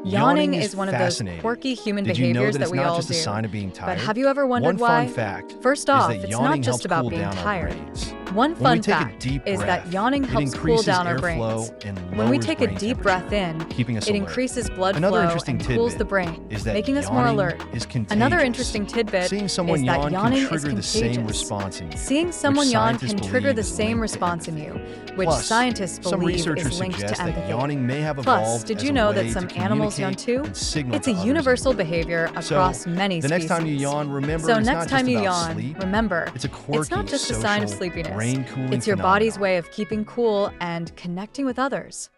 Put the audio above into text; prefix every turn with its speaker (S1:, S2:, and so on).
S1: Yawning is one of those
S2: fascinating.
S1: quirky human
S2: Did you know
S1: behaviors
S2: that
S1: that
S2: it's
S1: we
S2: not
S1: all
S2: just a
S1: do.
S2: sign of being tired?
S1: But have you ever wondered
S2: One
S1: why?
S2: fun fact
S1: First
S2: is
S1: off,
S2: that
S1: it's
S2: yawning
S1: not just
S2: helps
S1: about
S2: cool
S1: being
S2: down our
S1: tired.
S2: brains.
S1: One
S2: When we
S1: fun
S2: take a
S1: fact
S2: deep
S1: is that
S2: breath,
S1: yawning
S2: it
S1: helps cool
S2: increases
S1: down our
S2: airflow
S1: brains.
S2: and
S1: When we
S2: lowers
S1: take a
S2: brain
S1: deep
S2: temperature,
S1: breath in,
S2: keeping us
S1: it
S2: alert.
S1: increases blood
S2: Another
S1: flow
S2: interesting
S1: and cools
S2: tidbit
S1: the brain,
S2: is that
S1: making us more
S2: yawning
S1: alert.
S2: is contagious.
S1: Another interesting tidbit
S2: Seeing
S1: is
S2: someone
S1: that
S2: yawn
S1: yawning
S2: can
S1: is
S2: trigger the same
S1: contagious.
S2: response in you.
S1: Seeing someone
S2: which
S1: yawn
S2: scientists
S1: can trigger
S2: believe
S1: the
S2: is
S1: same
S2: linked to
S1: response in
S2: empathy.
S1: you, which
S2: Plus,
S1: scientists
S2: some
S1: believe
S2: researchers
S1: is linked
S2: suggest
S1: to
S2: that
S1: empathy.
S2: yawning may have
S1: Plus,
S2: evolved
S1: did
S2: as
S1: you
S2: a
S1: know
S2: way
S1: that some
S2: to
S1: animals yawn
S2: communicate
S1: too?
S2: and signal
S1: It's
S2: to
S1: a
S2: others
S1: universal
S2: in the group.
S1: behavior
S2: So,
S1: across many
S2: the
S1: species.
S2: next time you yawn, remember
S1: So
S2: it's
S1: next
S2: not
S1: time
S2: just
S1: you
S2: about
S1: yawn,
S2: sleep.
S1: remember,
S2: It's a quirky,
S1: it's not just a sign of
S2: social,
S1: sleepiness.
S2: brain-cooling
S1: It's your body's
S2: phenomenon.
S1: way of keeping cool and connecting with others.